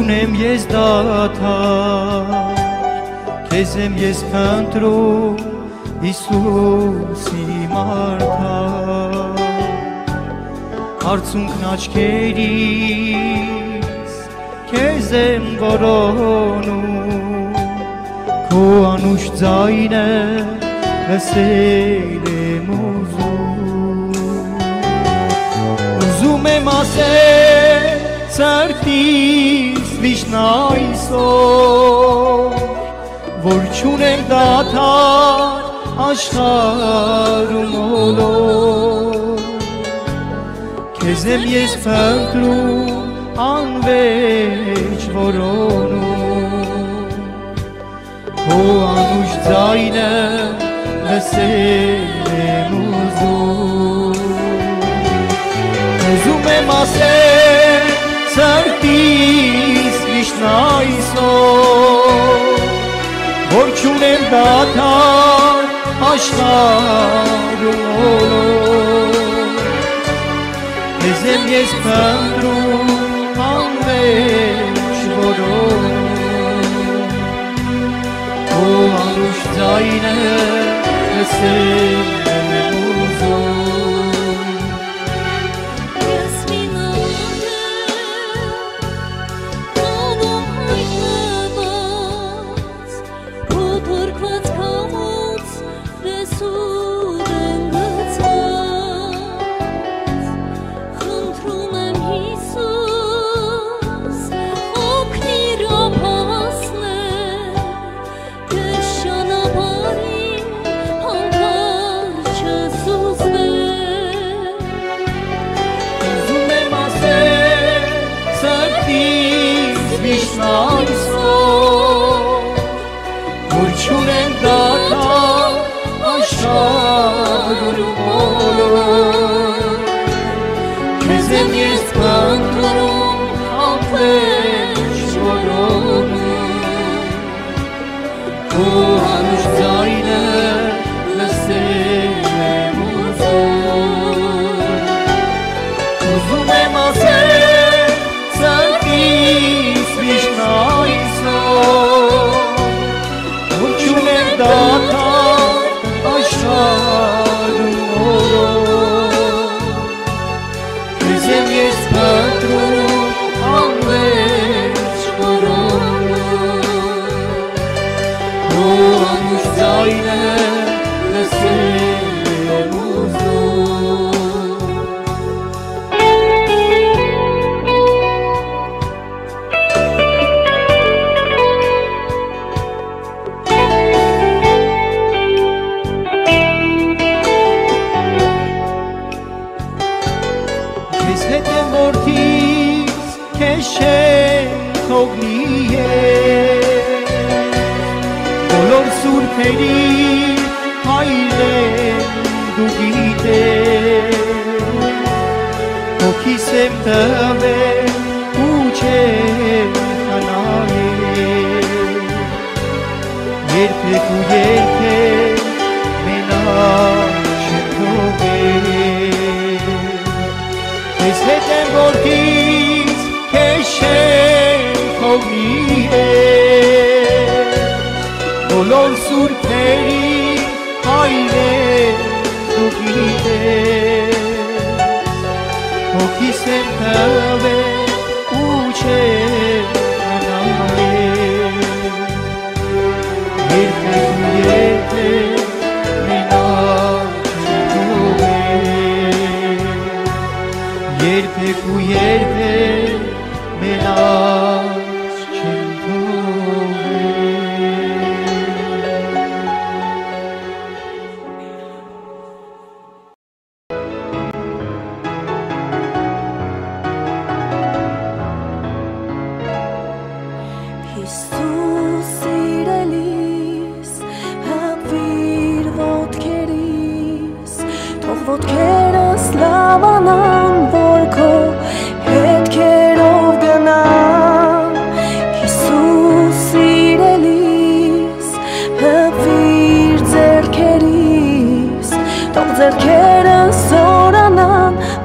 չունեմ ես դադար, քեզ եմ ես փնտրում Հիսուս իմ արդար, արցունքն աչքերիս քեզ եմ որոնում, քո անուշ ձայնը լսել եմ ուզում եմ ասել սրտիս միշտ այսօր, որ չունեմ դադար աշխարհում բոլոր, քեզ եմ ես փնտրում անվերջ որոնում, քո անուշ ձայնը լսել եմ ուզում եմ ասել սրտիս միշտ այսօր, որ չունեմ դադար աշխարհում բոլոր, քեզ եմ ես փնտրում անվերջ որոնում, քո անուշ ձայնը լսել եմ ուզում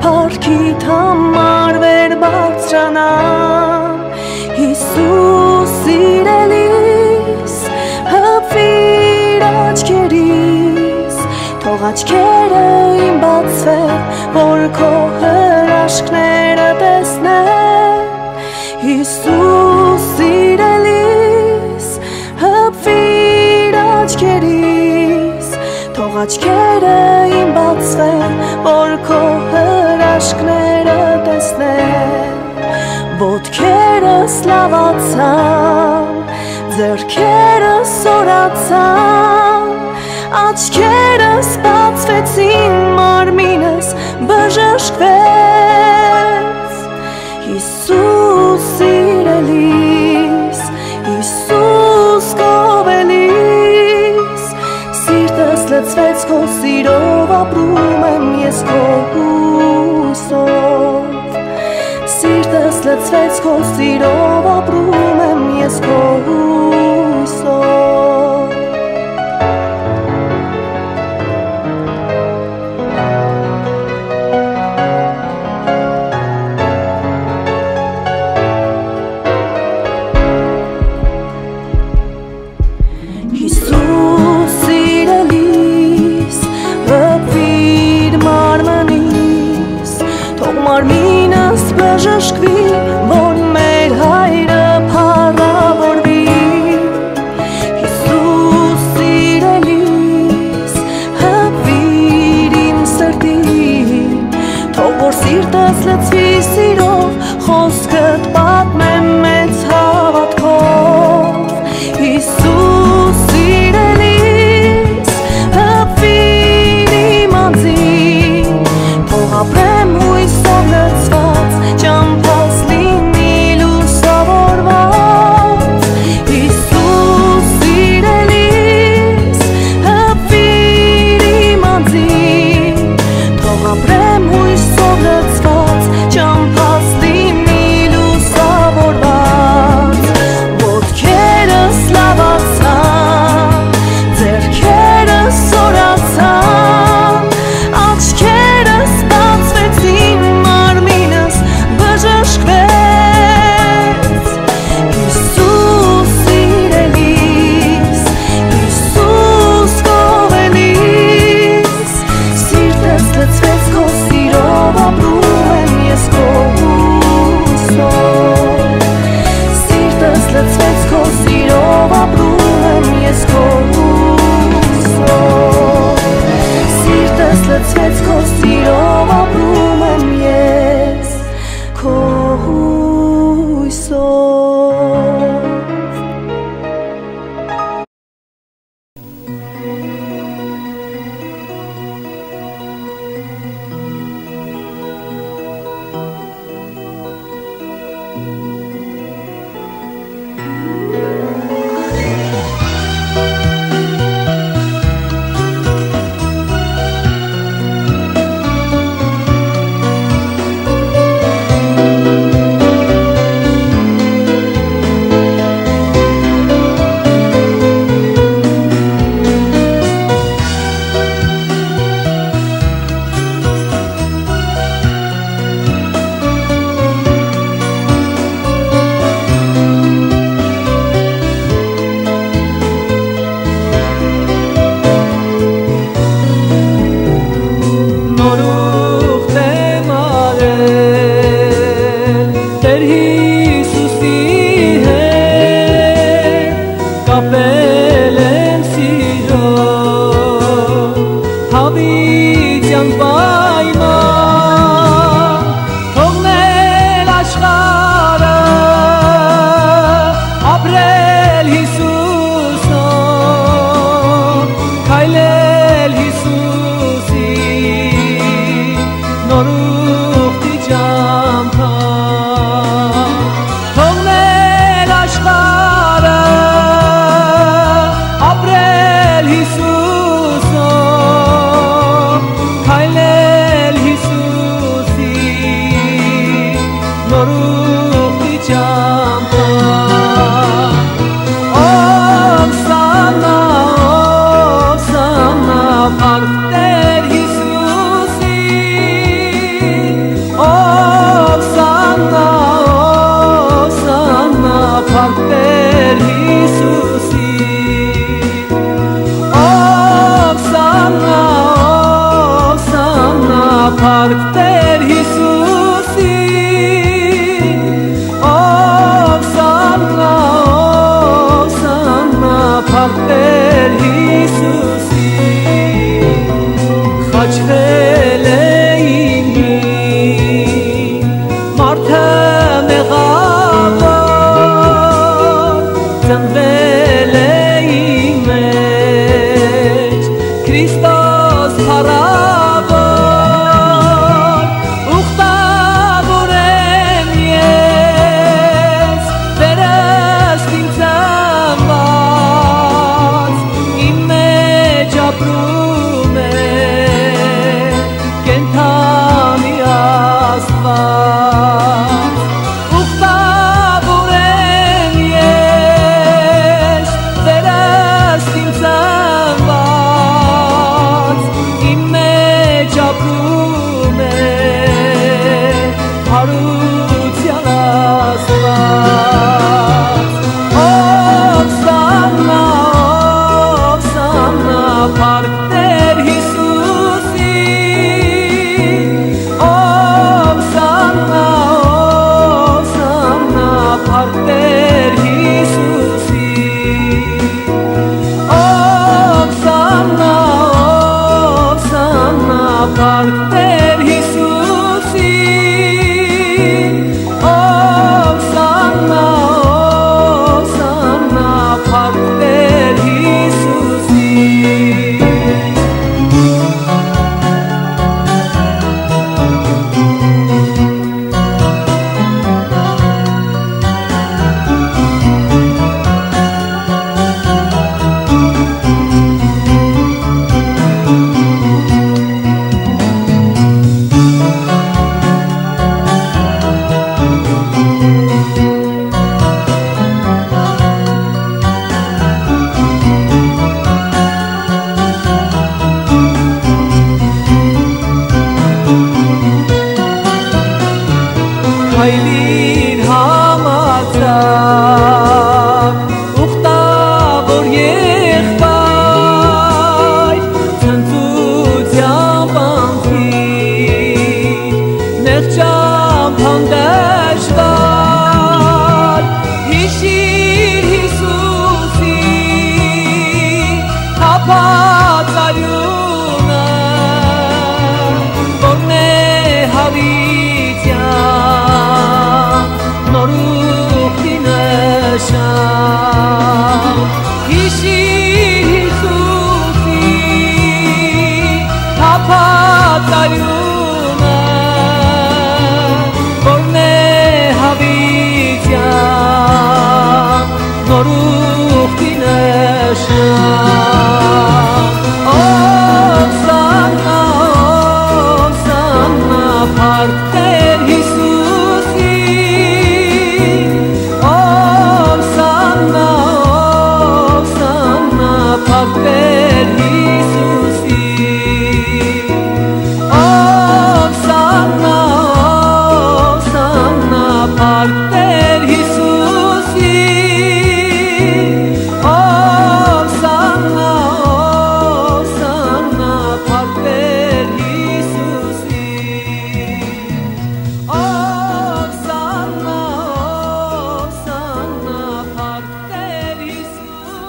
Փարքիդ համար վեր բարձրանամ, Հիսուս սիրելիս, հպվիր աչքերիս, թող աչքերը իմ բացվեն, որ քո հրաշքները տեսնեն։ Հիսուս սիրելիս, հպվիր աչքերիս, թող աչքերը իմ բացվեն, որ քո հրաշքները տեսնեն։ Ոտքերս լավացան, ձեռքերս սորացան, աչքերս բացվեցին, մարմինս բժշկվեց։ Հիսուս սիրելիս, Հիսուս կովելիս, սիրտս լցվեց քո սիրով, ապրում եմ ես քո հույսով։ Սիրտս լցվեց քո սիրով, ապրում եմ ես քո հույսով։ Հիսուս սիրելիս, հպվիր մարմնիս, թող մարմինս բժշկվի, որ մեր հայրը փառավորվի։ Հիսուս սիրելիս, հպվիր իմ սրտին, թող որ սիրտս լցվի սիրով, խոսքդ պատմեմ մեծ հավատքով։ Հիսուս սիրելիս, հպվիր իմ անձին, թող ապրեմ հույսով լցված, ճամփաս լինի լուսավորված։ Հիսուս սիրելիս, հպվիր իմ անձին, թող ապրեմ հույսով լցված, ճամփաս լինի լուսավորված։ Ոտքերս լավացան, ձեռքերս սորացան, աչքերս բացվեցին, մարմինս բժշկվեց։ Հիսուս սիրելիս, Հիսուս կովելիս, սիրտս լցվեց քո սիրով, ապրում եմ ես քո հույսով։ Սիրտս լցվեց քո սիրով, ապրում եմ ես քո հույսով։ Սիրտս լցվեց քո սիրով, ապրում եմ ես քո հույսով։ Նորուխտի ճամփա թողնել Partner Hisusi Osana Partner Hisusi Osana Partner Hisusi Հայլին համացավ ուխտավոր եղբայր ծնծության բանքին նեղ ճամփան դժվար հիշիր Հիսուսի հապածայունը որն է հավիտյան նորուխի նշան հիշիր Հիսուսի հապածայունը որն է հավիտյան նորուխի նշան Osana Partner Hisusi Osana Partner Hisusi Osana Partner Hisusi Osana Partner Hisusi Osana Partner Hisusi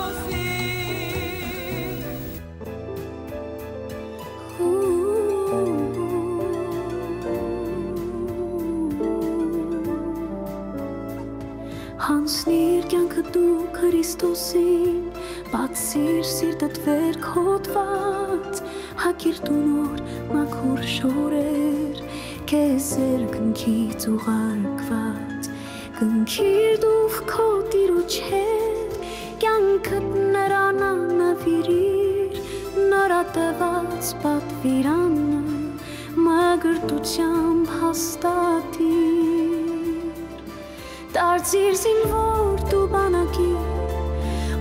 Հանցնիր կյանքը դու Քրիստոսին բացիր սիրտդ վեր քոթված հակիր դու նոր մաքուր շորեր քեզ երկնքից ուղարկված կնքիր դու քո տիրոջ հետ կյանքդ նրան անավիրիր նորատված պատվիրանը մագրտությամբ հաստատիր Դարձիր զինվոր դու բանակի,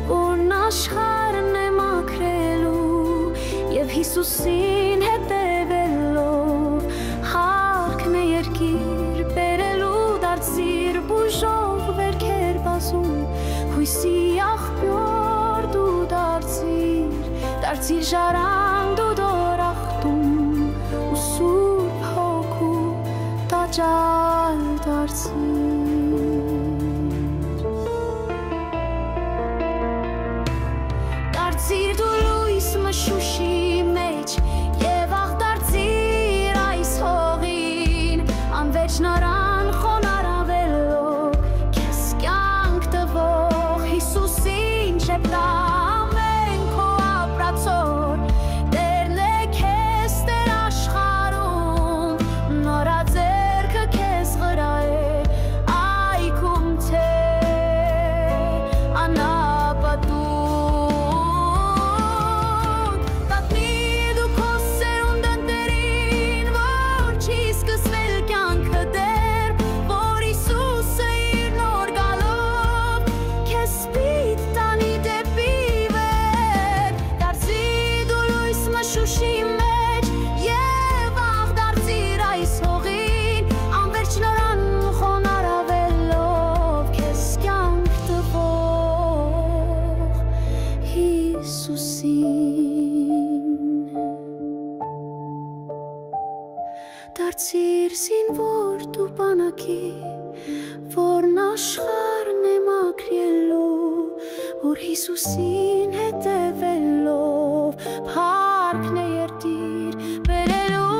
որն աշխարհն է մաքրելու և Հիսուսին հետևելով հարքն է երկիր բերելու դարձիր բուժող վերքեր բազում հույսի աղբյուր դու դարձիր ժառանգ դու դորախտում ու սուրբ հոգու տաճար դարձիր Դարձիր դու լույս մշուշի մեջ և աղ դարձիր այս հողին անվերջ նորան խոնարհվելով քեզ կյանք տվող Հիսուսին շեպտա ամեն քո ապրածոր Տերն է քեզ Տեր աշխարհում նորաձեռքը քեզ վրա է այքում թե անապատում Դարձիր զինվոր դու բանակի, որն աշխարհ Հիսուսին հետևելով փառքն է երդիր բերելու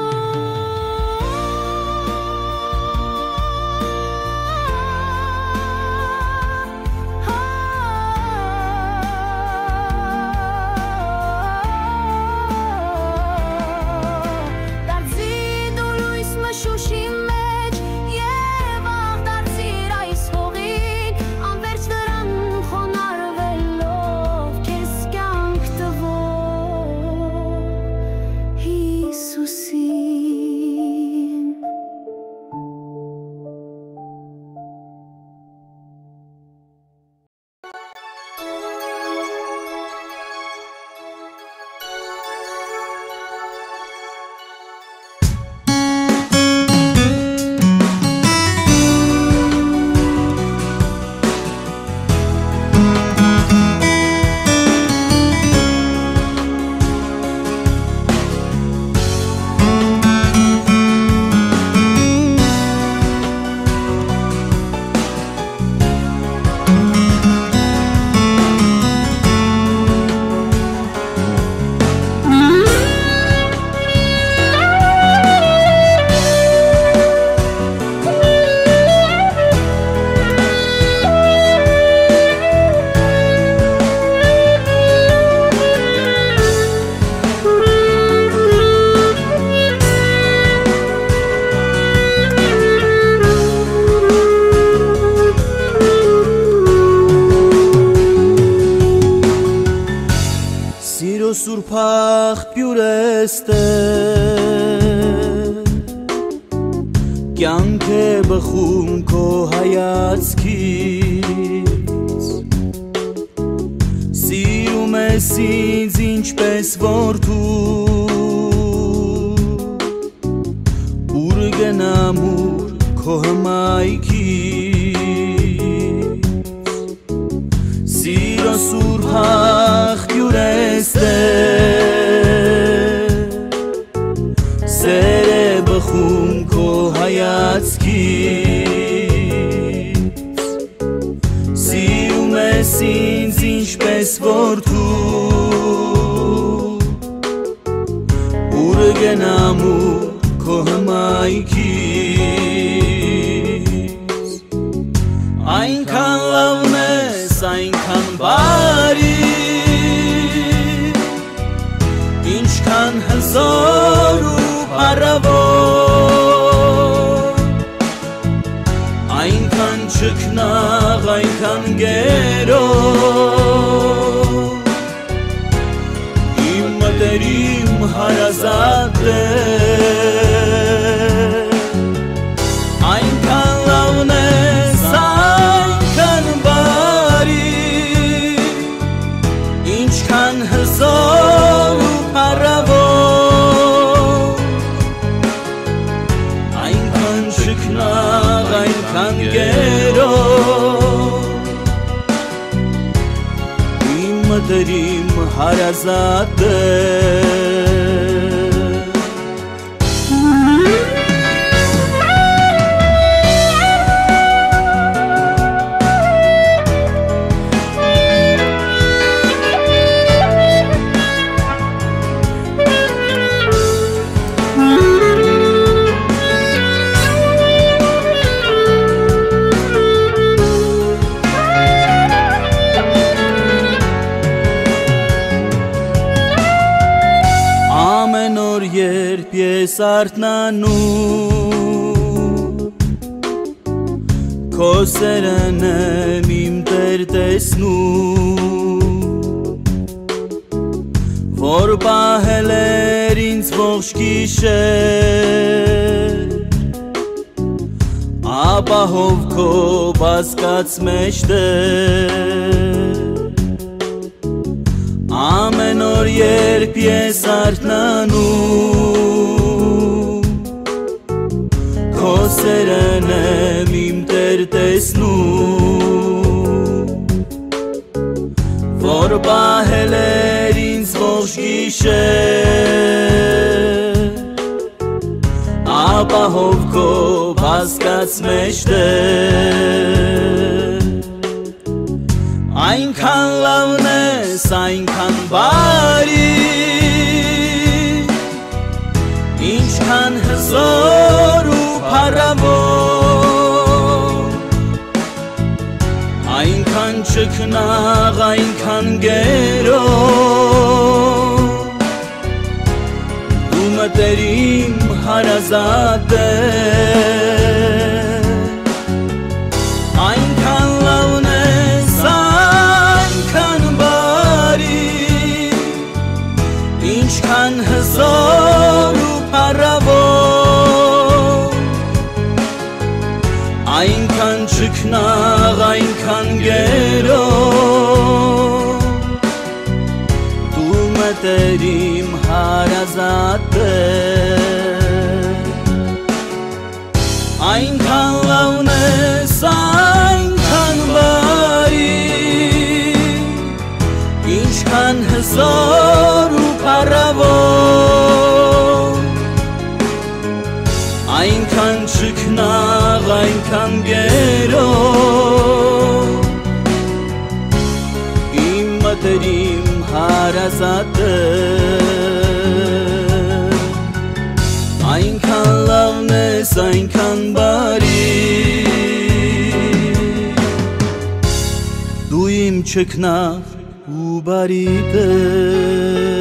Սուրբ աղբյուր ես Տեր, կյանք է բխում քո հայացքից, սիրում ես ինձ ինչպես որդու, ուր գնամ ուր քո հմայքից, սիրո սուրբ աղբյուր ես Սեր է բխում քո հայացքից, սիրում ես ինձ ինչպես որդու, ուր գնամ ուր քո հմայքից, այնքան լավն ես, այնքան բարի, ինչքան հզոր ու փառավոր, այնքան ճգնաղ, այնքան գերով, իմ մտերիմ հարազատ է, այնքան լավն ես, այնքան բարի, ինչքան հզոր ու փառավոր, այնքան ճգնաղ, այնքան գերով, իմ մտերիմ հարազատ է երբ ես արթնանում, քո սերն եմ իմ Տեր տեսնում, որ պահել էր ինձ ողջ գիշեր, ապահով քո բազկաց մեջտեղ, ամեն օր երբ ես արթնանում, քո սերն եմ իմ Տեր տեսնում, որ պահել էր ինձ ողջ գիշեր, ապահով քո բազկաց մեջտեղ, այնքան լավն ես, այնքան բարի, ինչքան հզոր ու փառավոր, այնքան ճգնաղ, այնքան գերով, դու մտերիմ հարազատ ես, այնքան լավն ես, այնքան բարի, ինչքան հզոր ու փառավոր, այնքան ճգնաղ, այնքան գերով, դու մտերիմ հարազատ ես, այնքան լավն ես, այնքան բարի, ինչքան հզոր ու փառավոր, այնքան ճգնաղ, այնքան գերով, իմ մտերիմ հարազատ ես, այնքան լավն ես, այնքան բարի, դու իմ ճգնաղ ու բարի տեր,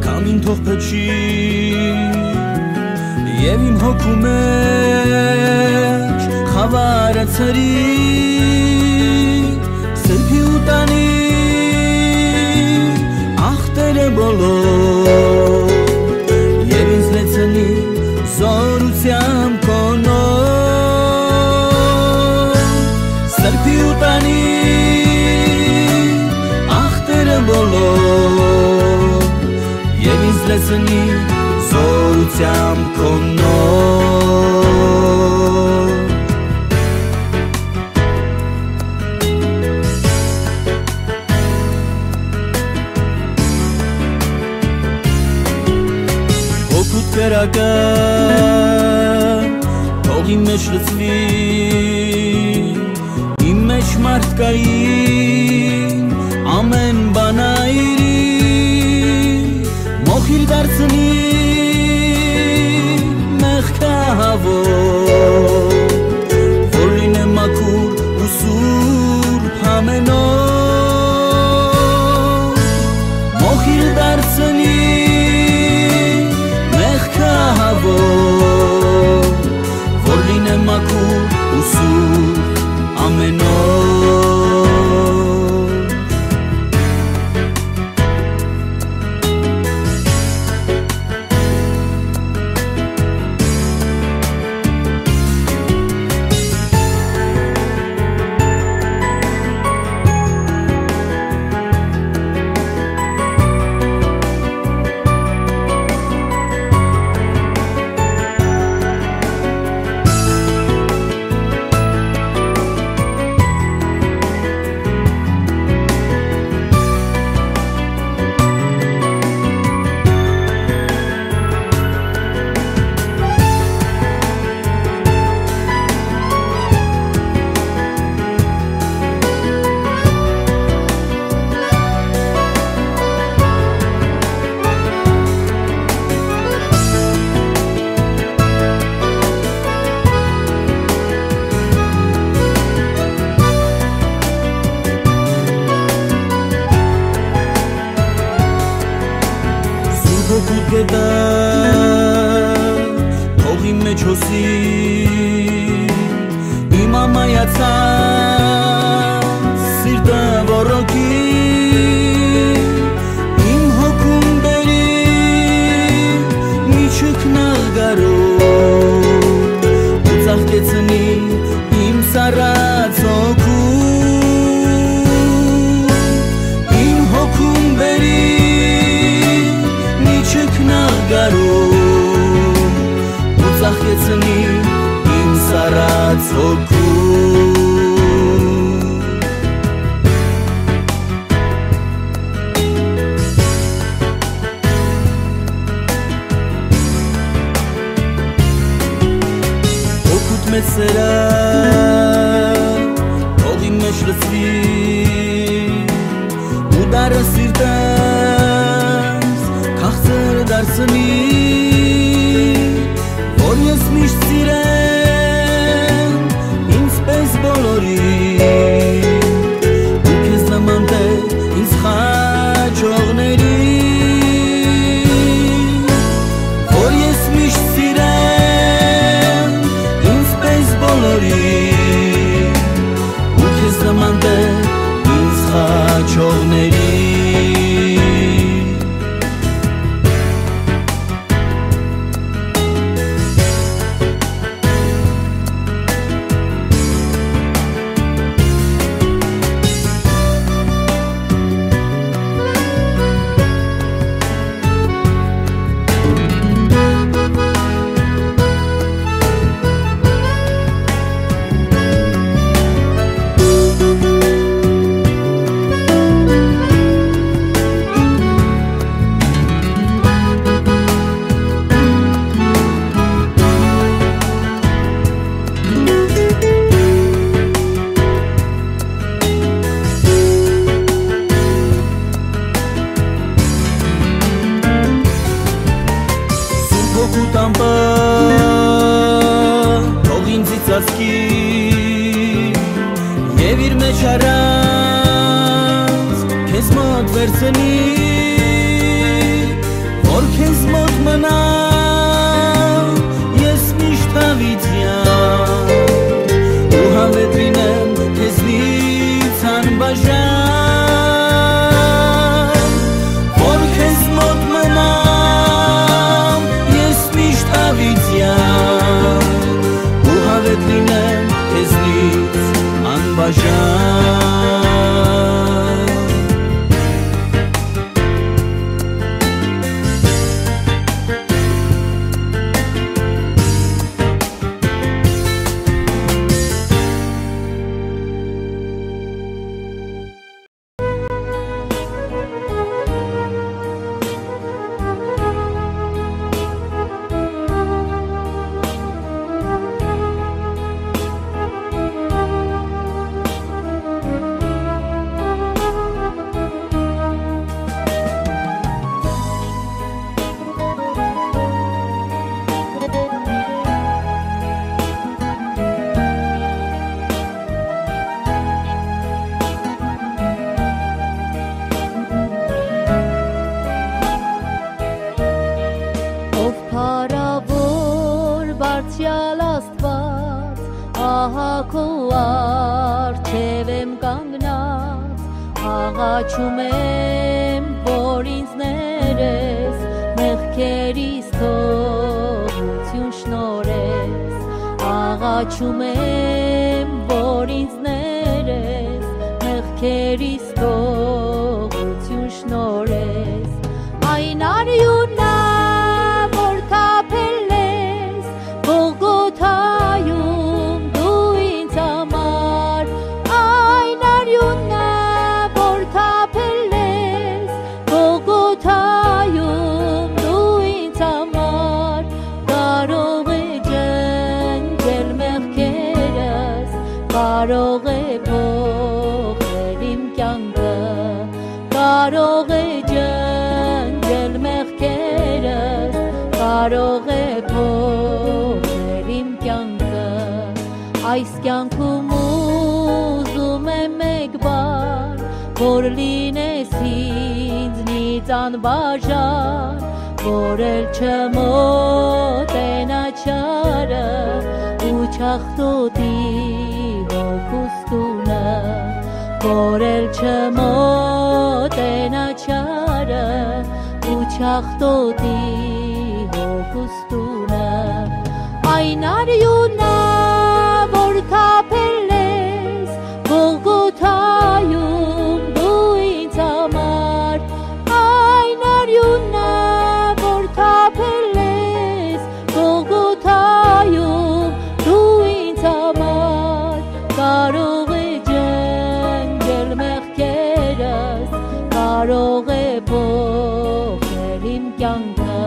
Քամին թող փչի եւ իմ հոգու մեջ խավարը ցրի սրբի ու տանի ախտերը բոլոր եւ ինձ լեցնի զորությամբ կոնոր սրբի ու տանի Եվ ինձ լեցնի զորությամբ կոնոր Հոգուտ կերակը թող իմ մեջ լցվի Իմ մեջ մարդկայի ամեն բանայրի Մոխիր դարձնի մեղքահավոր Որ լինեմ մաքուր ու սուրբ ամենով Մոխիր դարձնի մեղքահավոր Որ լինեմ մաքուր ու սուրբ ամենով գետա Հողի մեջ հոսի Իմ ամայացած սիրտը որոքի Իմ հոգում բերի միջուկնաղ գարով Ու ծաղկեցնի իմ սարած հոգում Իմ հոգում բերի միջուկնաղ գարով Ու ծաղկեցնի իմ սարած հոգում Մեծ սերա հողի մեջ լծվի ու դարը սիրտս քաղցր դարձնի որ ես միշտ սիրեմ ինձ պես բոլորին ու քեզ նման թե ինձ խաչողների որ ես միշտ սիրեմ ու քեզ նման թե ինձ խաչողների Թող ինձից ասկի և իր մեջ առած քեզ մոտ վերցնի որ քեզ մոտ մնամ ես միշտ հավիտյան ու հավետ լինեմ քեզնից անբաժան որ քեզ մոտ մնամ ու հավետ լինեմ քեզնից անբաժան Աղաչում եմ, որ ինձ ներես, մեղքերիս թողություն շնորհես Աղաչում եմ, որ ինձ ներես, մեղքերիս թողություն շնորհես Այն արյունը, որ թափել ես, Գողգոթայում դու ինձ համար Այն արյունը Կարող է փոխել իմ կյանքը, կարող է ջնջել մեղքերս, կարող է փոխել իմ կյանքը, այս կյանքում ուզում եմ մեկ բան, որ լինես ինձնից անբաժան, որել չմոտենա չարը ու չախտոտի հոգուստունը որել չմոտենա չարը ու չախտոտի հոգուստունը այն արյունը որ թափել ես Գողգոթայում դու ինձ համար այն արյունը որ թափել ես Գողգոթայում դու ինձ համար կարող է ջնջել մեղքերս կարող է փոխել իմ կյանքը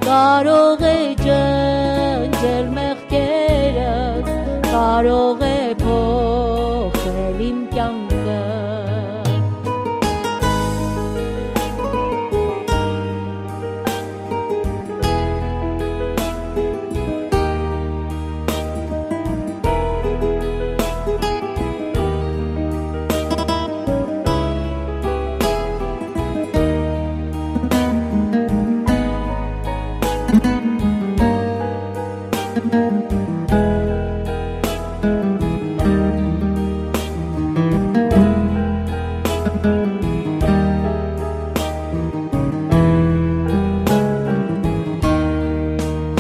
կարող է ջնջել մեղքերս կարող է փոխել իմ կյանքը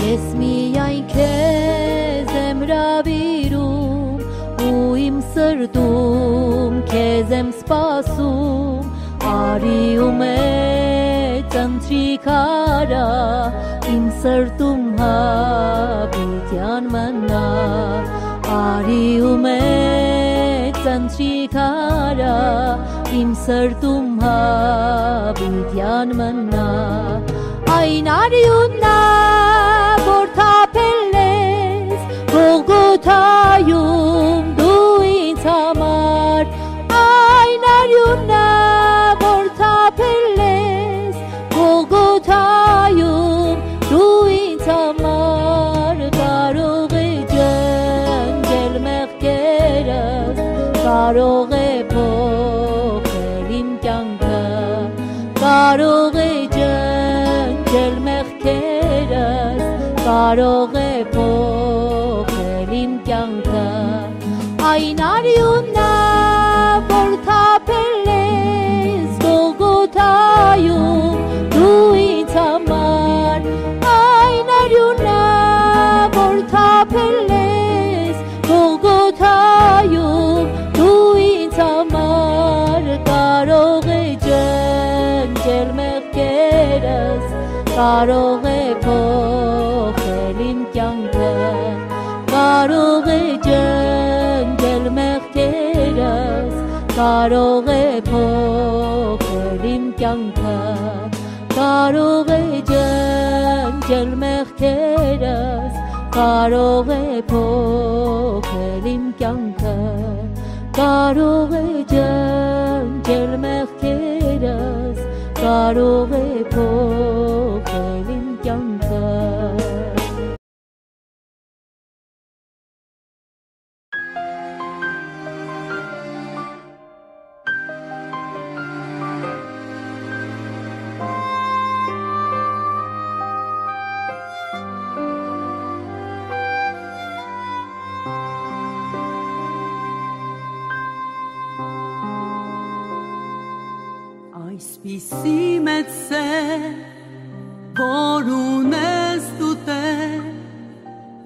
Ես միայն քեզ եմ հրավիրում ու իմ սրտում քեզ եմ սպասում արի ու մեծ ընթրիքարա իմ սրտում հավիտյան մնա արի ու մեծ ընթրիքարա իմ սրտում հավիտյան մնա այն արյունը որ թափել ես Գողգոթայում դու ինձ համար այն արյունը որ թափել ես Գողգոթայում դու ինձ համար կարող է ջնջել մեղքերս կարող է փոխել իմ կյանքը կարող է ջնջել մեղքերս կարող է փոխել իմ կյանքը այն արյունը որ թափել ես Գողգոթայում դու ինձ համար այն արյունը որ թափել ես Գողգոթայում դու ինձ համար կարող է ջնջել մեղքերս կարող է փոխել իմ կյանքը կարող է ջնջել մեղքերս կարող է փոխել իմ կյանքը կարող է ջնջել մեղքերս կարող է փոխել իմ կյանքը կարող է ջնջել մեղքերս կարող է փոխել իմ կյանքը Այսպիսի մեծ սեր, որ ունես դու Տեր,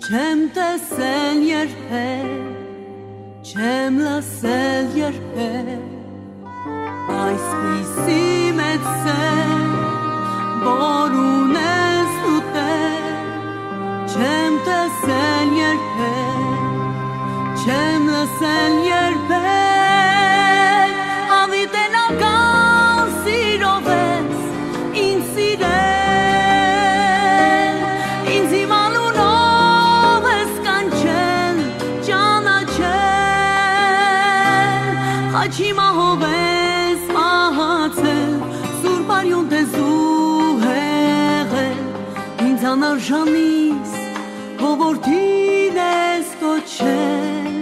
չեմ տեսել երբեք, չեմ լսել երբեք, այսպիսի մեծ սեր, որ ունես դու Տեր, չեմ տեսել երբեք, չեմ լսել երբեք, հավիտենական սիրով ես ինձ սիրել, ինձ իմ անունով ես կանչել, ճանաչել, խաչի մահով ես մահացել, սուրբ արյուն դեզու հեղել, ինձ անարժանից հովորդին ես կոչել,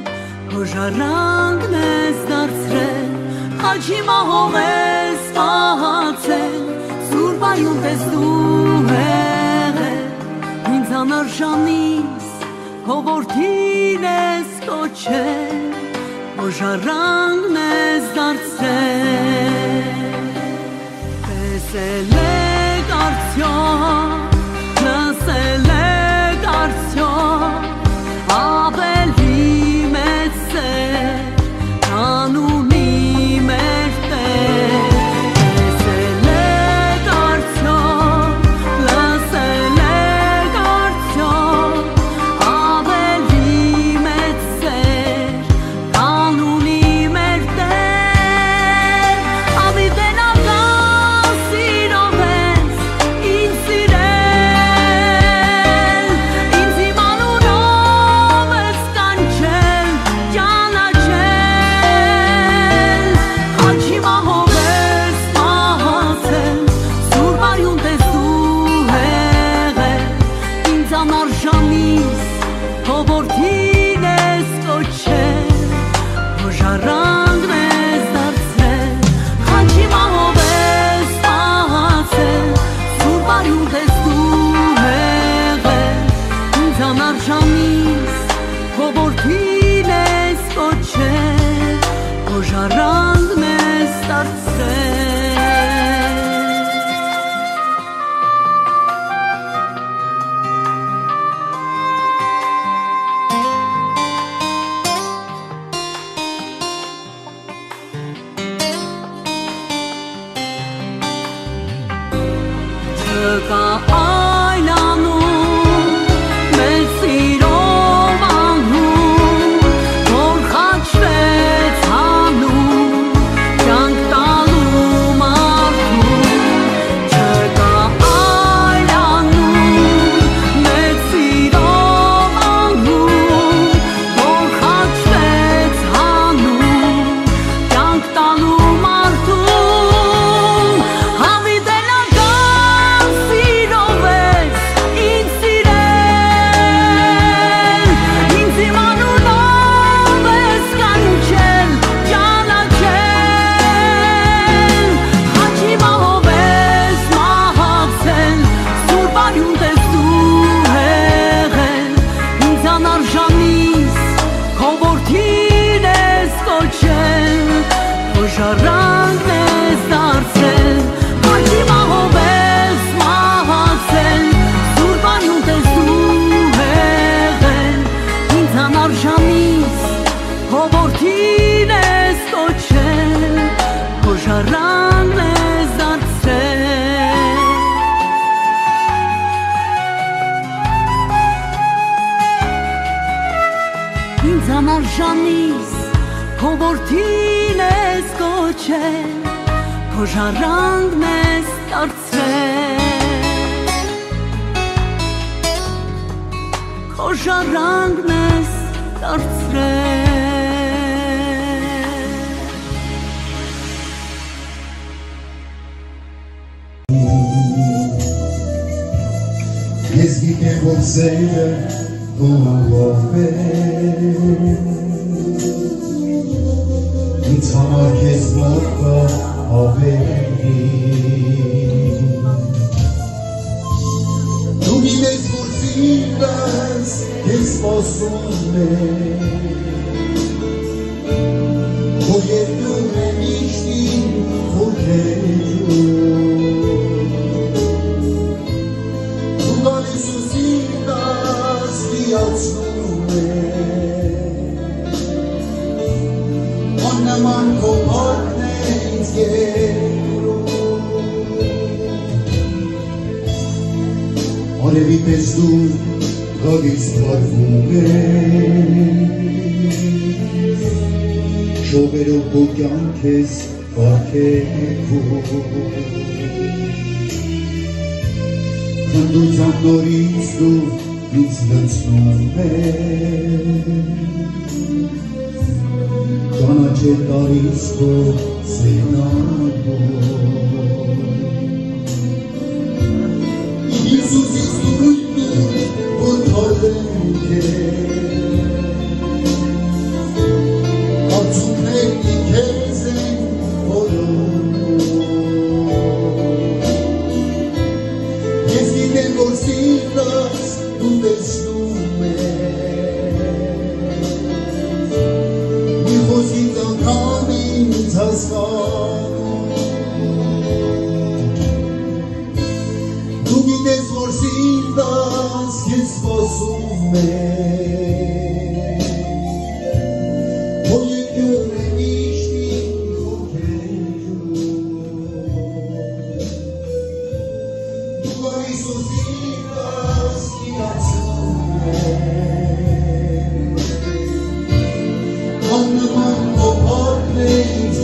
քո ժառանգն ես դարձրել, խաչի մահով ես մահացել, սուրբ Սուրբարյուն տեսնում ինձ անարժանիս քո որդին ես կոչել օժարանքն ես դարձրել տեսել եք արդյոք լսել եք արդյոք ավելի մեծ սեր քան ունի մեր Տեր Անարժանիս քո որդին ես կոչել քո ժառանգն ես դարձրել քո ժառանգն ես դարձրել Ես գիտեմ որ սերը Ինձ համար քեզ որ կա ավելի Դու գիտես որ սիրտս քեզ սպասում է Քո երկում է միշտ իմ խորհերդում Դու գալիս ու սիրտս լիացնում է Աննման քո փառքն է ինձ երում Արևի պես դու գալիս վարվում է Շողերով քո կյանք ես կարգեքում Խնդությամբ նորից դու ինձ լցնում Կանաչել տարիս քո սենագով Հիսուսից դու լույնու որ թարվեն քեզ Արցունքներն քեզ են որոնում սիրտաս քեզ սպասում է Որ եկել է միշտ իմ հոգեջում Դու այսօր սիրտաս իրացնում է Աննման քո փառքն է ինձ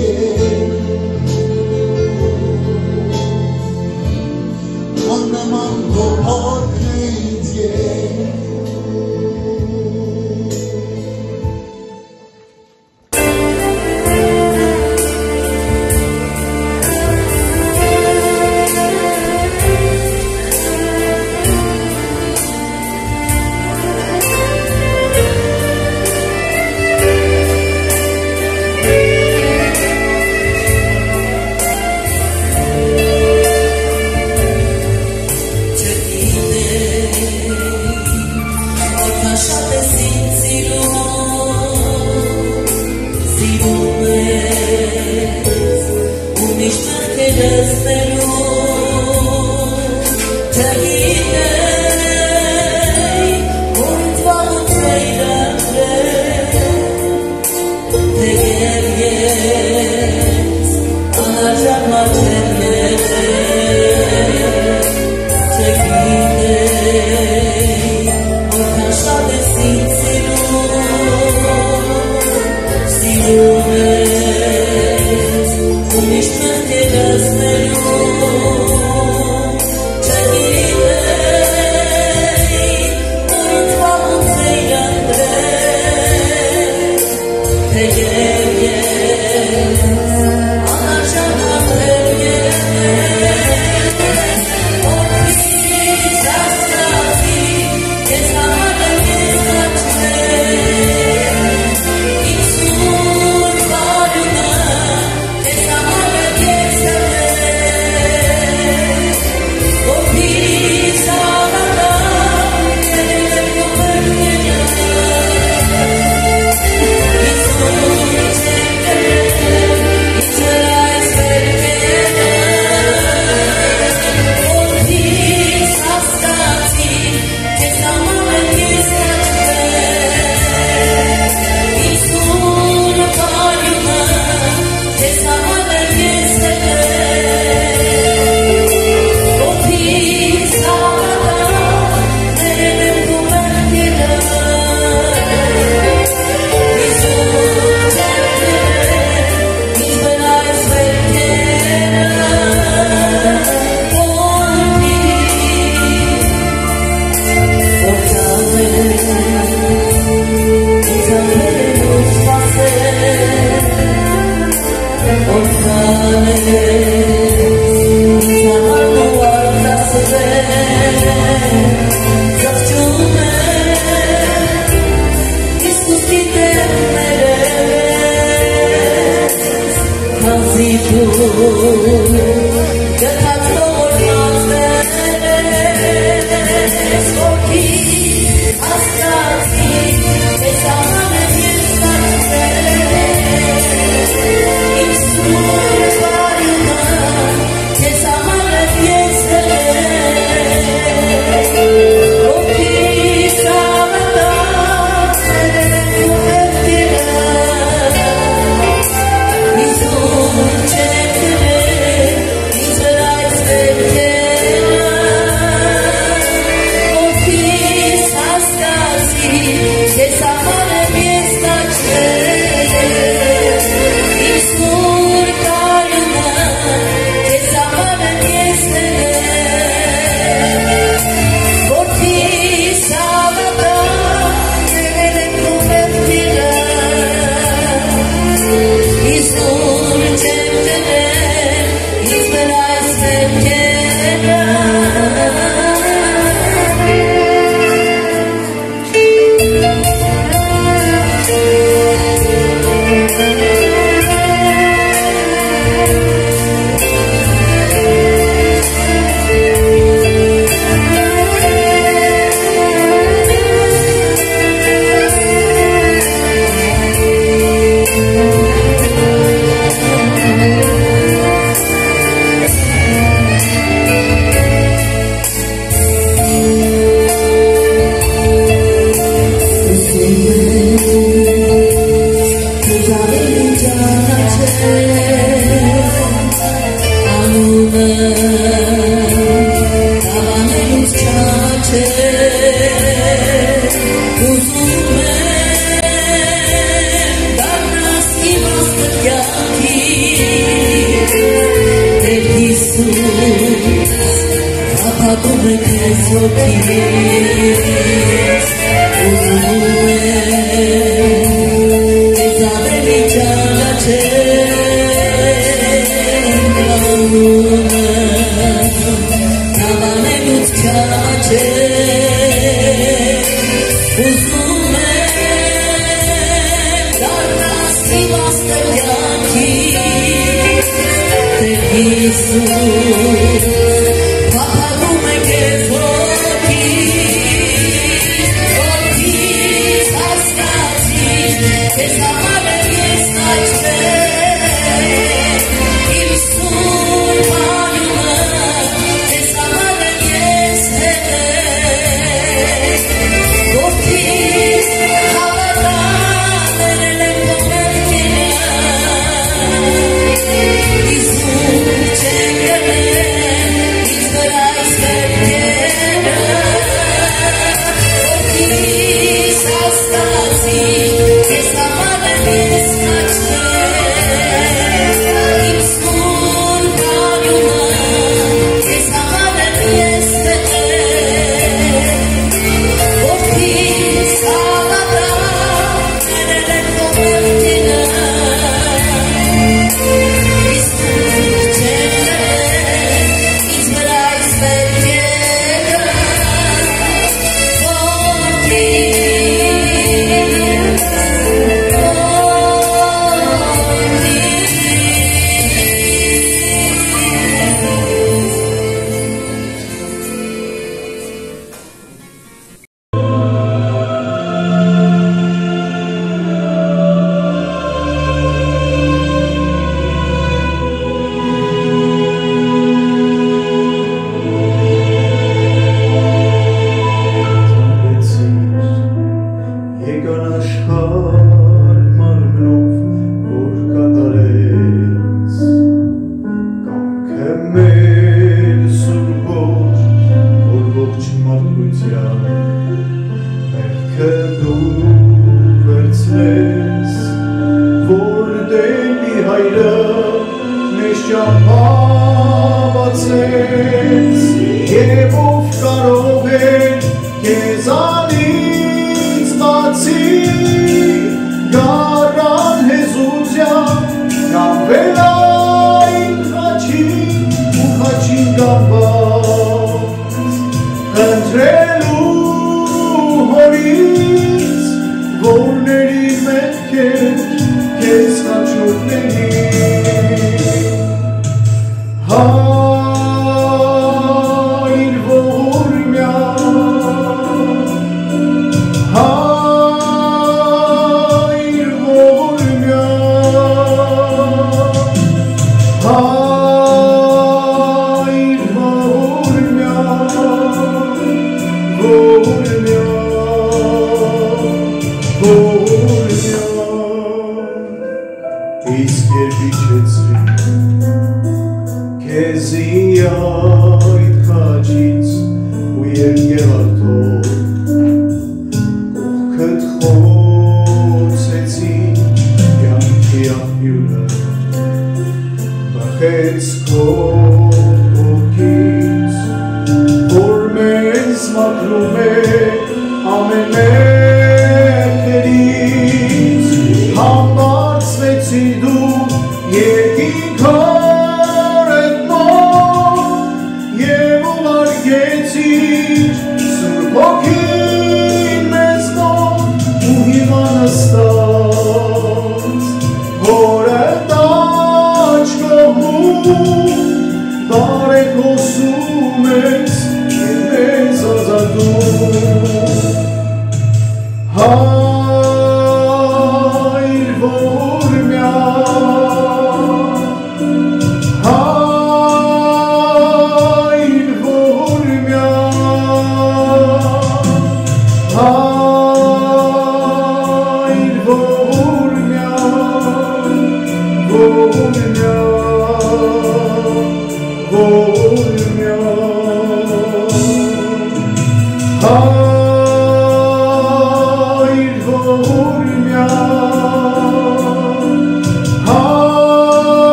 Աննման քո փառքն է ինձ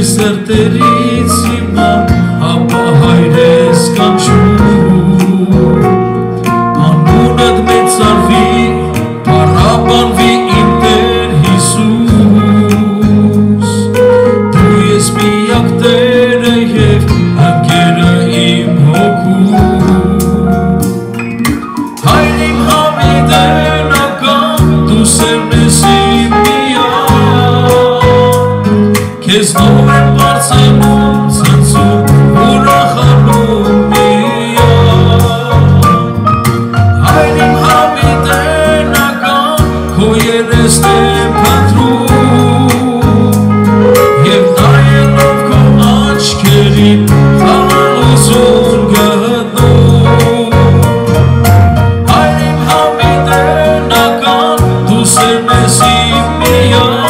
սրտերից հիմա ապա հայրես կանչում անունդ մեծարվի պարաբանվի իմ Տեր Հիսուս դու ես միակ Տերը և ընկերը իմ հոգու հայր իմ հավիտենական դու սերն ես իմ միակ Քեզ նով եմ բարձանում, ցնցում, ուրախանում միակ Հայր իմ հավիտենական, քո երեսն եմ փնտրում Եվ նայելով քո աչքերին, խաղաղություն գտնում Հայր իմ հավիտենական, դու սերն ես իմ միակ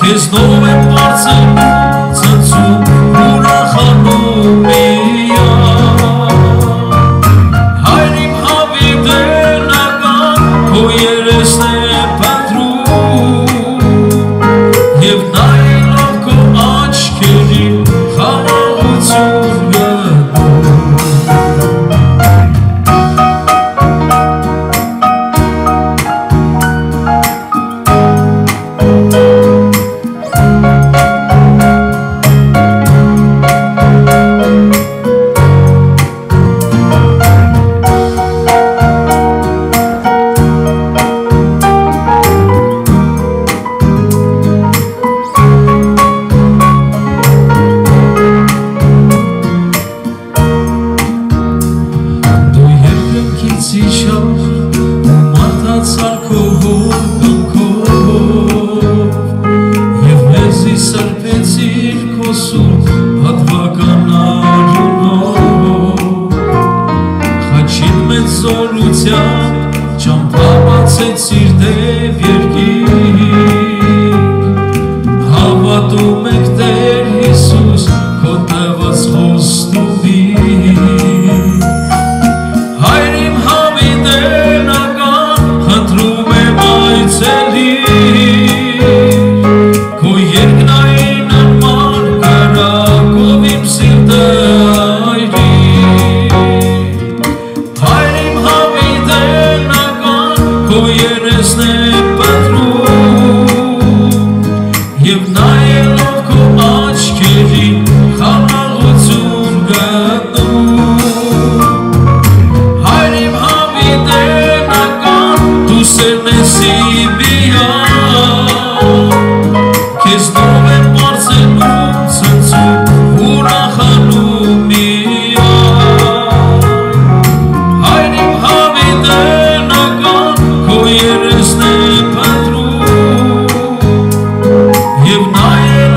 Քեզ նով եմ բարձանում, ցնցում, ուրախանում միակ Հայր իմ հավիտենական, քո երեսն եմ փնտրում Եվ նայելով քո աչքերին, խաղաղություն գտնում Չամփամացեցիր դեպ երկիր Հավատում եք Տեր Հիսուս քո տված խոստումին Հայր իմ հավիտենական խնդրում եմ այցելիր Քո երկնային նման կրակով իմ սիրտը Քո երեսն եմ փնտրում Եվ նայելով քո աչքերին խաղաղություն գտնում Հայր իմ հավիտենական դու սերն ես իմ միակ Քեզ նով եմ բարձանում, ցնցում, ուրախանում միակ Հայր իմ հավիտենական Քո երեսն եմ փնտրում Եվ նայել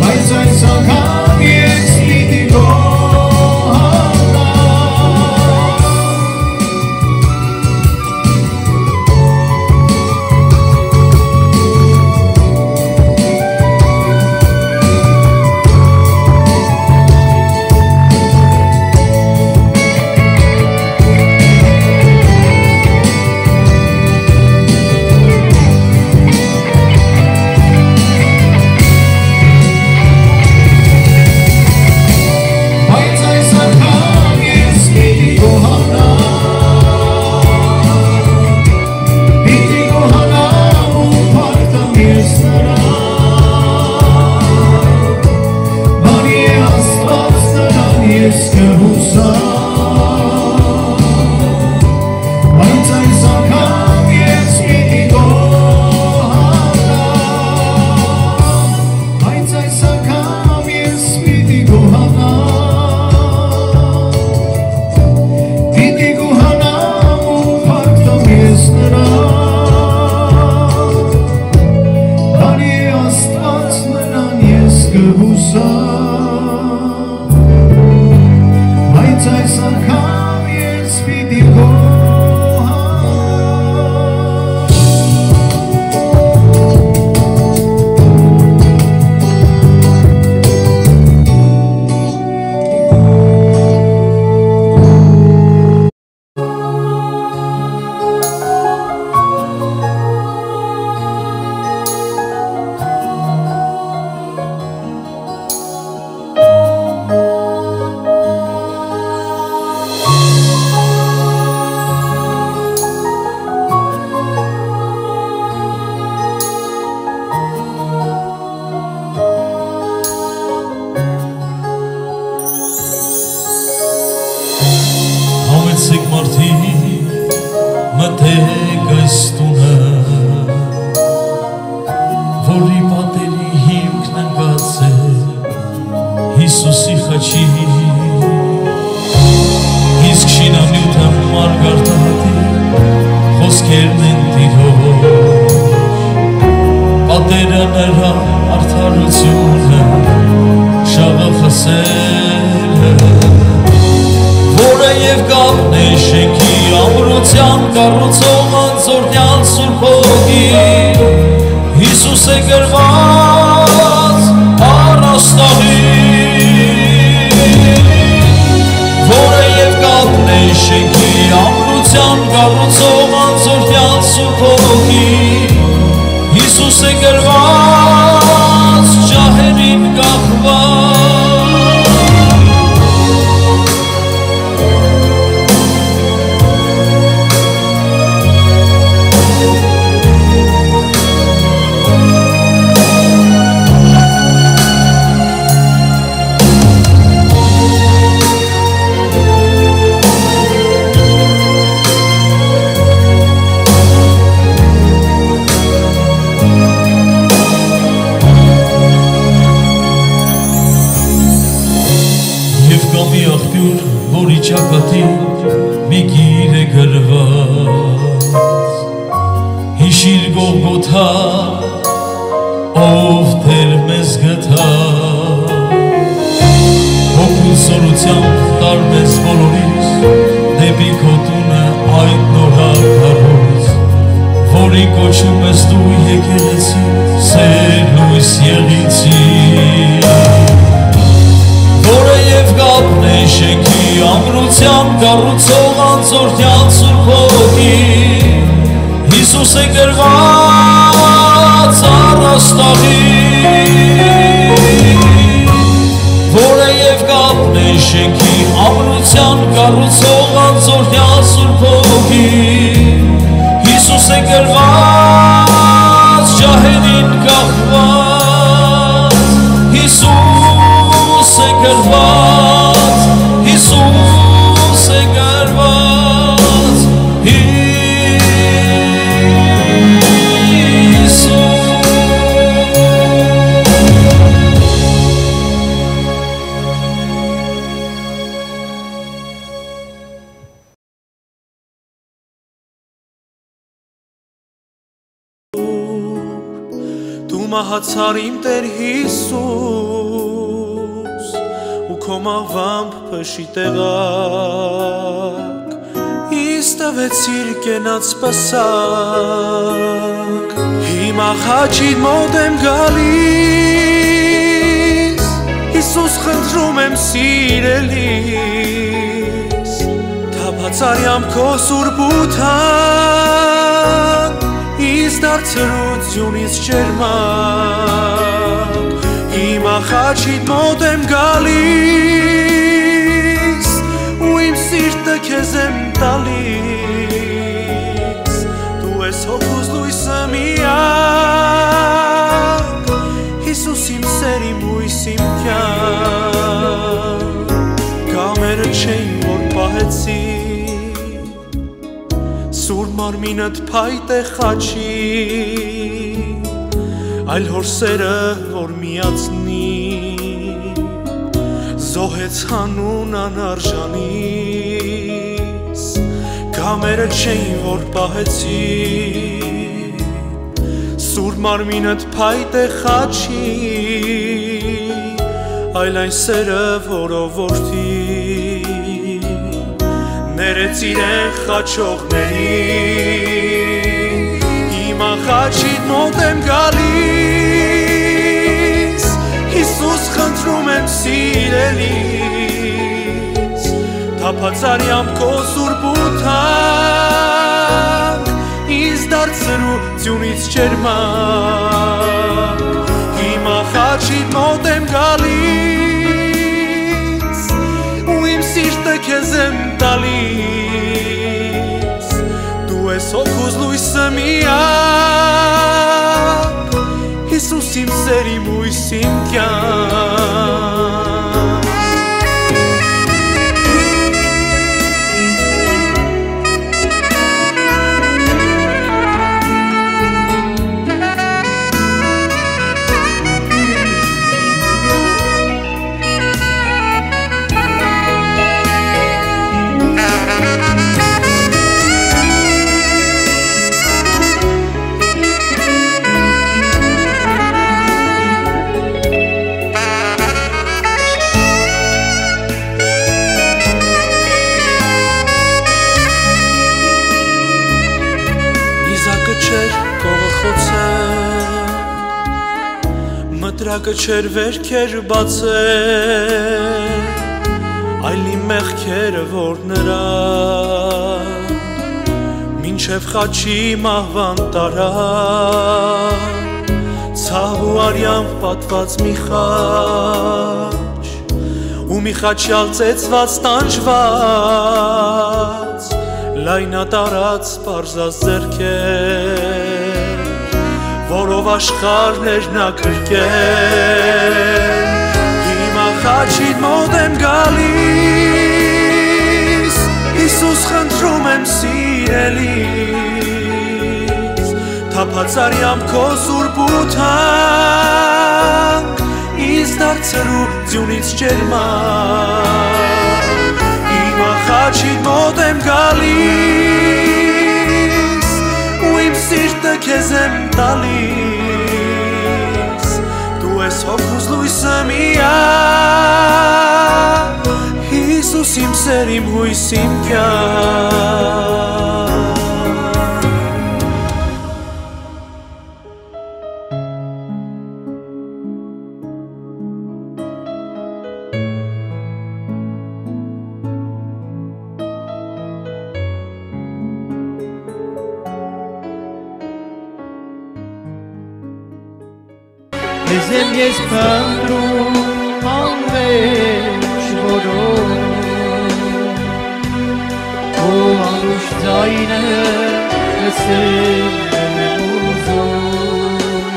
Այս այս Հիսուսի խաչի իսկ շինանյութը մարգարտատի խոսքերն են տիրող պատերը նրա արդարությունը շաղախսել որը և կապն է շենքի ամրության կառուցող անձորնյալ Սուրբ Հոգի Հիսուս է գրված առաստաղի որը և կապն է շենքի ամրության կառուցող անձորնյալ Սուրբ Հոգի Հիսուս է գրված ջահերին կախված որի ճակատի մի գիր է գրված հիշիր Գողգոթա ով դեր մեզ գտա հոգու սորությամբ տար մեզ բոլորիս դեպի քո տունը այդ նորակառույց որի կոչում ես դու եկեղեցի սեր լույս եղիցի որը և կապն է շենքի ամրության կառուցող անձորնյալ Սուրբ Հոգի Հիսուս է գրված առաստաղի որը և կապն է շենքի ամրության կառուցող անձորնյալ Սուրբ Հոգի Հիսուս է գրված ջահերին կախված Հիսուս է գրված Հիսուս է գրված Դու մահացար իմ Տեր Հիսուս ու քո մահվամբ փշի տեղակ ինձ տվեցիր կենաց սպասակ հիմա խաչիդ մոտ եմ գալիս Հիսուս խնդրում եմ սիրելիս թափածարյամ քո սուրբ ութան ինձ դարձրությունից ջերմակ հիմա խաչիդ մոտ եմ գալիս ու իմ սիրտը քեզ եմ տալիս դու ես հոգուս լույսը միակ Հիսուս իմ սեր իմ հույս իմ կյանք կամերը չէին որ պահեցի Սուրբ մարմինդ փայտ է խաչի այլ հոր սերը որ միացնի զոհեց հանուն անարժանիս կամերը չէին որ պահեցի Սուրբ մարմինդ փայտ է խաչի այլ այն սերը որով որդի ներեց իրեն խաչողներին հիմա խաչիդ մոտ եմ գալիս Հիսուս խնդրում եմ սիրելիս թափածարյամ քո սուրբ ութան ինձ դարձրությունից ջերմակ հիմա խաչիդ մոտ եմ գալիս ու իմ սիրտը քեզ եմ տալիս դու ես հոգուս լույսը միակ Հիսուս իմ սեր իմ հույս իմ կյանք Կրակը չեր վերքեր բացել, այլ իմ մեղքերը որ նրա մինչև խաչի մահվան տարա, ցավ ու արյամբ պատված մի խաչ, ու մի խաչյալ ծեծված տանջված, լայնատարած պարզած ձեռքեր, որով աշխարհներ նա կրկեր, հիմա խաչին մոտ եմ գալիս, Հիսուս խնդրում եմ սիրելիս, թափած արյամբ քո սուրբ ու թանկ, ինձ դարձրու ձյունից ջերմակ, հիմա խաչին մոտ եմ գալիս, ու իմ սիրտը քեզ եմ տալիս, դու ես հոգուս լույսը միակ, Հիսուս իմ սեր, իմ հույս, իմ կյանք։ Քեզ եմ ես փնտրում անվերջ որոն, քո անուշ ձայնը լսել եմ ուզում,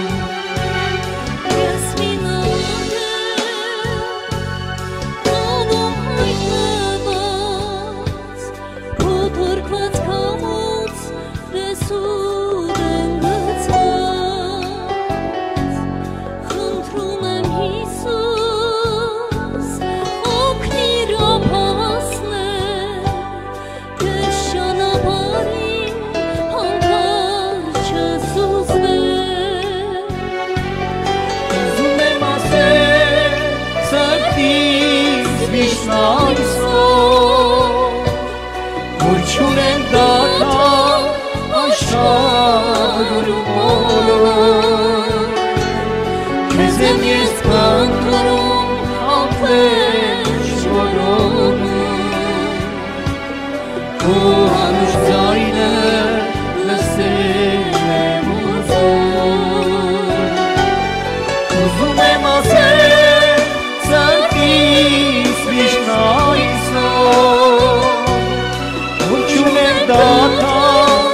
Ես մինան անում հայտնված, քո թորքված կամուց լեսու դենգծված, խնդրում եմ Հիսուս, օգնիր ապահասնել, քեզ ճանապարհին հանկարծ չսուզվել, ուզում եմ ասել սրտից միշտ այսօր, որ չունեն դատա աշխարհում բոլոր, քեզ եմ ես փնտրում անվերջ որոնում, քո անուշ ձայնը լսել եմ ուզում, ուզում եմ ասել սրտից միշտ այսօր, որ չունեմ դատար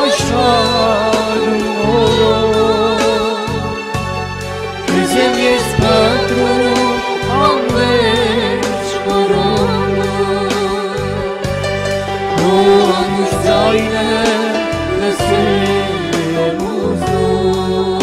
աշխարհում բոլոր, քեզ եմ ես փնտրում անվերջ որոնում, քո անուշ ձայնը լսել եմ ուզում,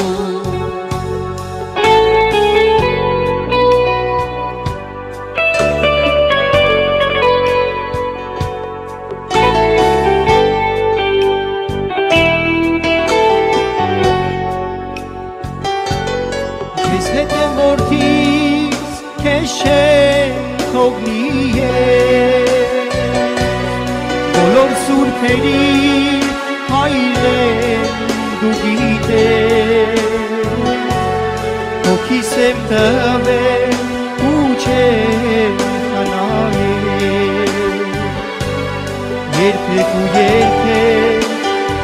Քեզ հետ եմ որդից, քեզ չեմ թողնի ես, բոլոր սուրբերի հայր եմ դու գիտես, հոգիս եմ տվել ու չեմ խնայել, երբեք ու երբեք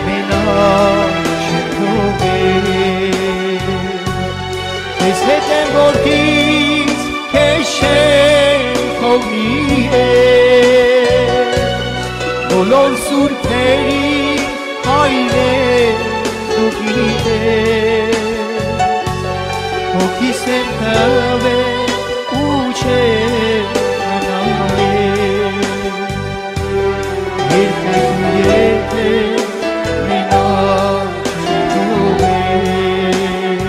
մենակ չեմ թողել, քեզ հետ եմ որդից, քեզ չեմ թողնի ես, բոլոր սուրբերի հայր եմ դու գիտես, հոգիս եմ տվել ու չեմ խնայել, երբեք ու երբեք մենակ չեմ թողել,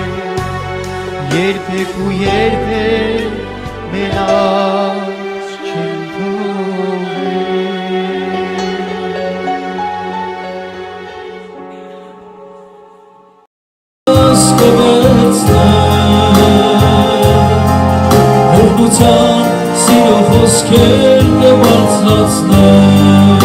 երբեք ու երբեք մենակ չեմ Հորդության սիրո խոսքեր կբարձրացնեմ,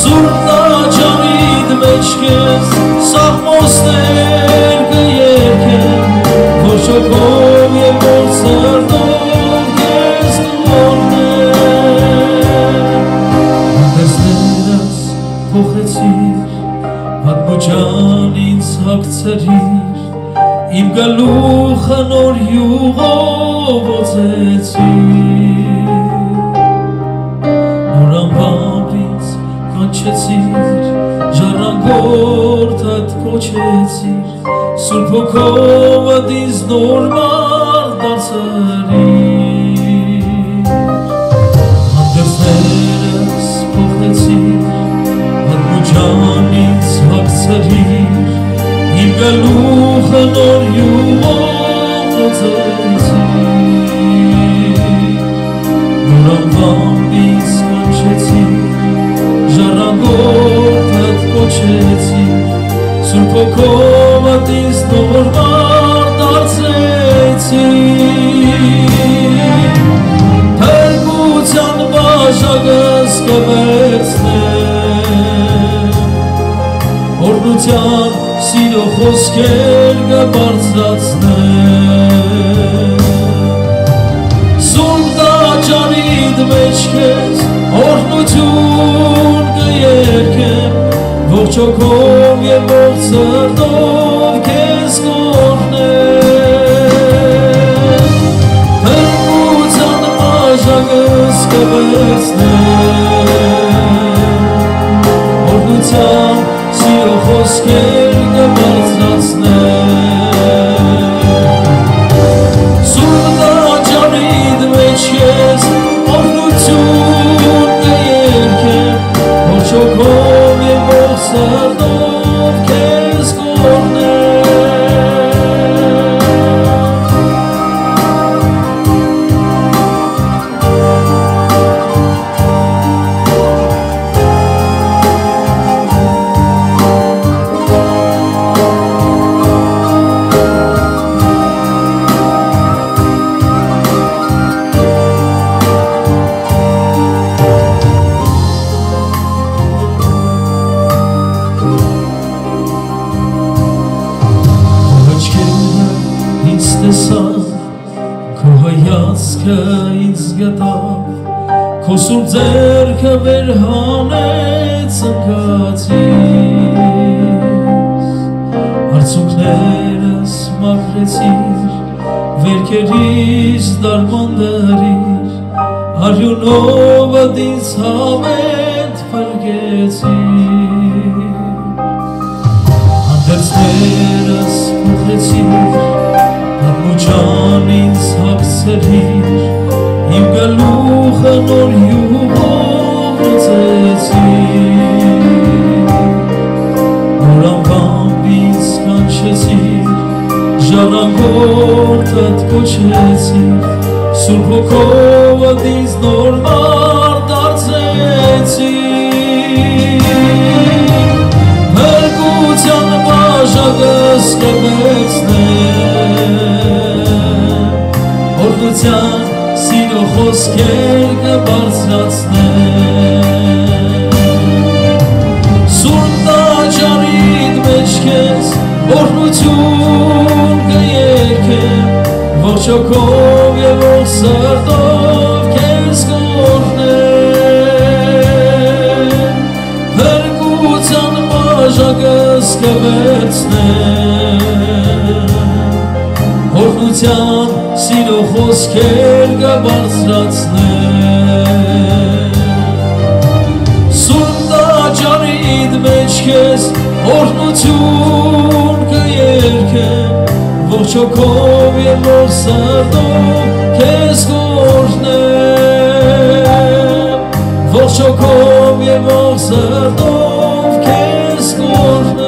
Սուրբ նարաջանիդ մեջ քեզ սաղմոսներ կերքեմ, ողջոքով և որ սրտով կեզ կորնեմ Հանդեսներս փոխեցիր Պատմուջան ինձ հագցրիր Իմ գլուխը նոր յուղով ոցեցիր Նոր անվամբ ինձ կանչեցիր Ժառանգորդ հատ կոչեցիր Սուրբ հոգով հատ ինձ նոր մարդ դարձրիր Հանդերձներս փոխեցիր Պատմուջան ինձ հագցրիր Իմ գլուխը նոր յուղով ոցեցիր Նոր անվամբ ինձ կանչեցիր Ժառանգորդ հատ կոչեցիր Սուրբ հոգով հատ ինձ նոր մարդ դարձրեցիր Փրկության բաժակս կվերցնեմ Օրհնության սիրո խոսքեր կբարձրացնեմ Սուրբ տաճարիդ մեջ քեզ օրհնություն կերքեմ Ողջ հոգով և ողջ սրտով քեզ կօրհնեմ Փրկության բաժակս կվերցնեմ Օրհնության սիրո խոսքեր կբարձրացնեմ Սուրբ տաճարիդ մեջ քեզ օրհնություն կերքեմ Ողջ հոգով և ողջ սրտով քեզ կօրհնեմ Քո հայացքը ինձ գտավ Քո սուրբ ձեռքը վեր հանեց ընկածից Արցունքներս մաքրեցիր Վերքերիս դարմանդրիր Արյունով ինձ հավետ փրկեցիր Հանդերձներս փոխեցիր Պատմուջան ինձ հագցրիր Իմ գլուխը նոր յուղով ոցեցիր Նոր անվամբ ինձ կանչեցիր Ժառանգորդ հատ կոչեցիր Սուրբ հոգով հատ ինձ նոր մարդ դարձրեցիր Փրկության բաժակս կվերցնեմ Օրհնության սիրո խոսքեր կբարձրացնեմ Սուրբ տաճարիդ մեջ քեզ օրհնություն կերքեմ Ողջ հոգով և ողջ սրտով քեզ կօրհնեմ Փրկության բաժակս կվերցնեմ Օրհնության սիրո խոսքեր կբարձրացնեմ Սուրբ տաճարիդ մեջ քեզ օրհնություն կերքեմ Ողջ հոգով և ողջ սրտով քեզ կօրհնեմ Ողջ հոգով և ողջ սրտով քեզ կօրհնեմ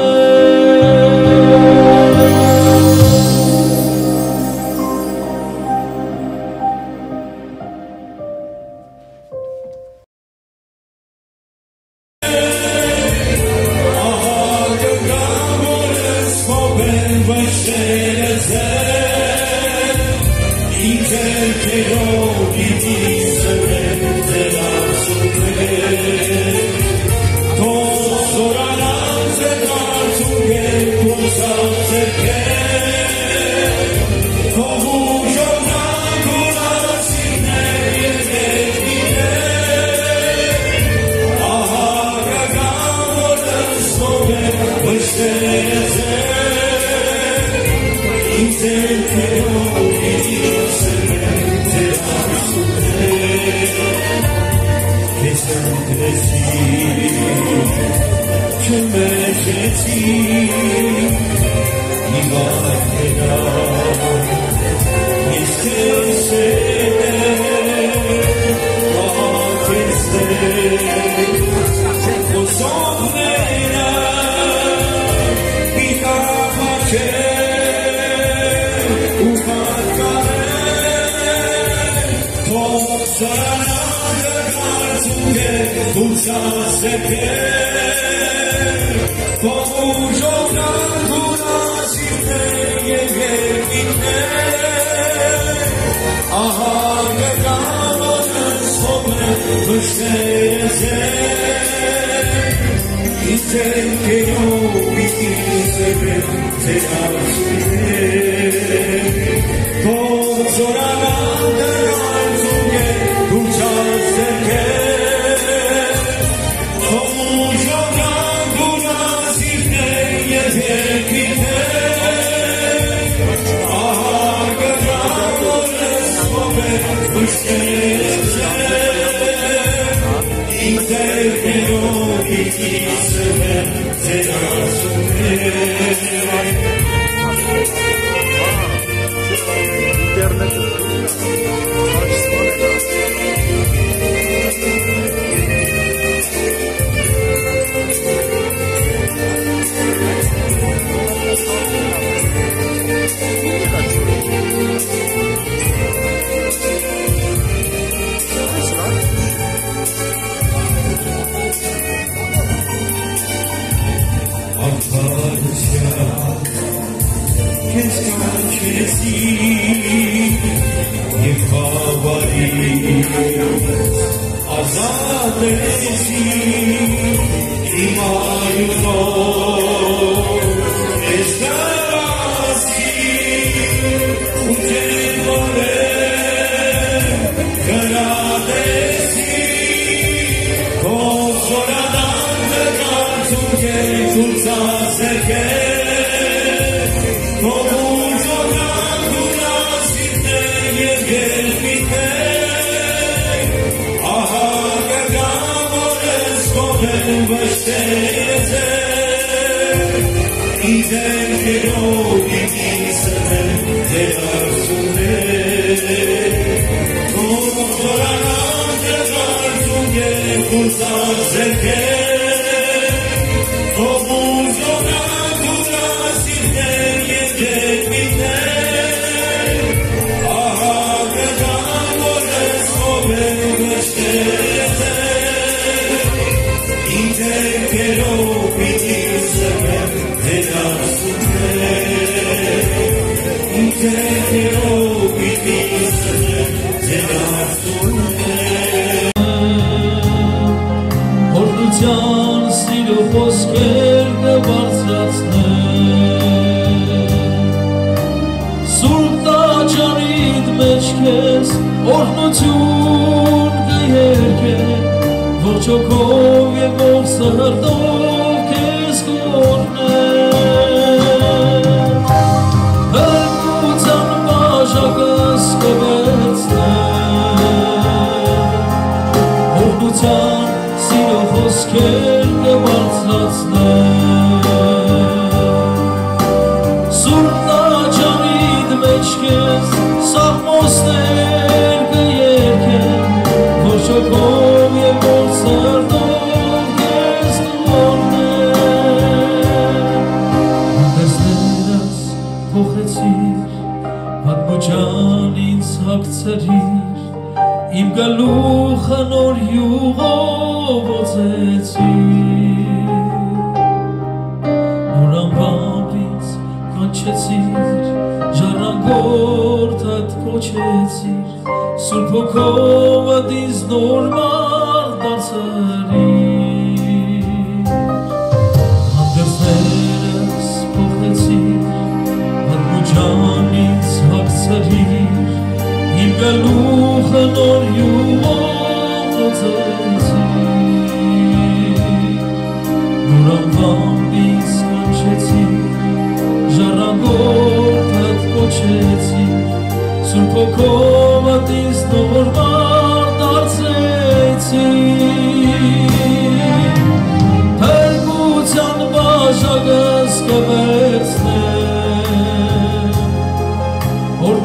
Սուրբ հոգով ատիս նոր մարդացեցի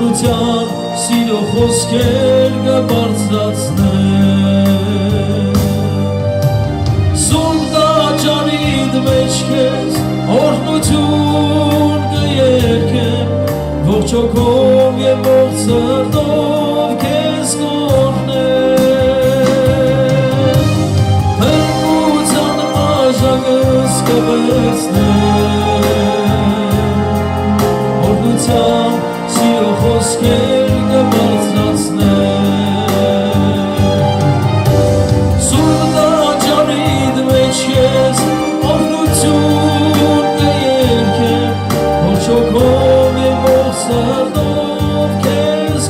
օրհնության սիրո խոսքեր կբարձրացնեմ Սուրբ տաճարիդ մեջ քեզ օրհնություն կերքեմ ողջ հոգով և ողջ սրտով քեզ կօրհնեմ Փրկության մաժակս կվերցնեմ օրհնության սիրո խոսքեր կբարձրացնեմ Սուրբ տաճարիդ մեջ քեզ օրհնություն կերքեմ ողջ հոգով և ողջ սրտով քեզ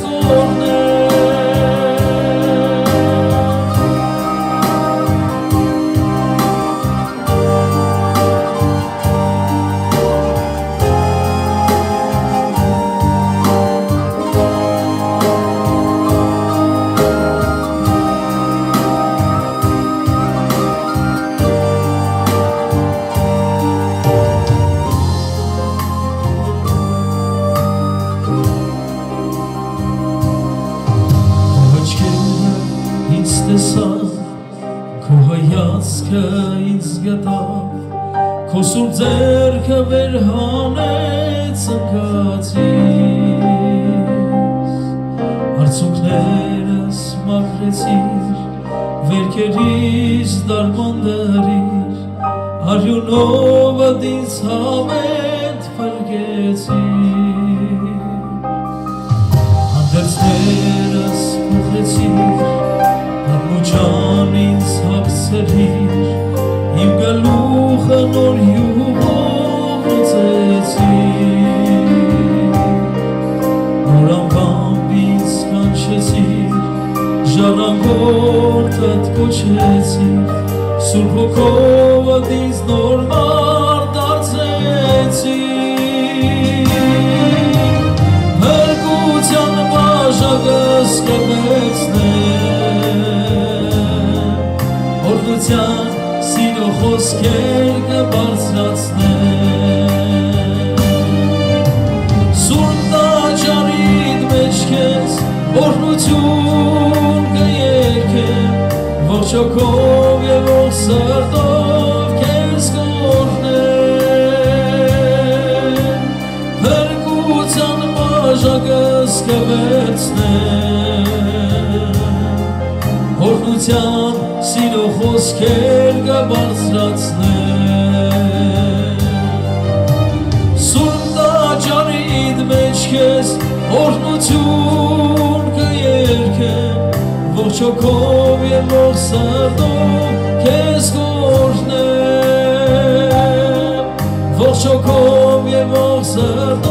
Քո հայացքը ինձ գտավ Քո սուրբ ձեռքը վեր հանեց ընկածից Արցունքներս մաքրեցիր Վերքերիս դարմանդրիր Արյունով ինձ համենտ փրկեցիր Հանդերձներս փոխեցիր Պատմուջան ինձ հագցրիր, իմ գլուխը նոր յուղով լուծեցիր Նոր անվամբ ինձ կանչեցիր, ժառանգորդդ կոչեցիր Սուրբ հոգովդ ինձ նոր մարդ դարձեցիր Փրկության բաժակս կվերցնեմ Օրհնության սիրո խոսքեր կբարձրացնեմ Սուրբ տաճարիդ մեջ քեզ օրհնություն կերքեմ ողջ հոգով և ողջ սրտով քեզ կօրհնեմ Փրկության բաժակս կվերցնեմ Օրհնության սիրո խոսքեր կբարձրացնեմ Սուրբ տաճարիդ մեջ քեզ օրհնություն կերքեմ ողջ հոգով և ողջ սրտով քեզ կօրհնեմ ողջ հոգով և ողջ սրտով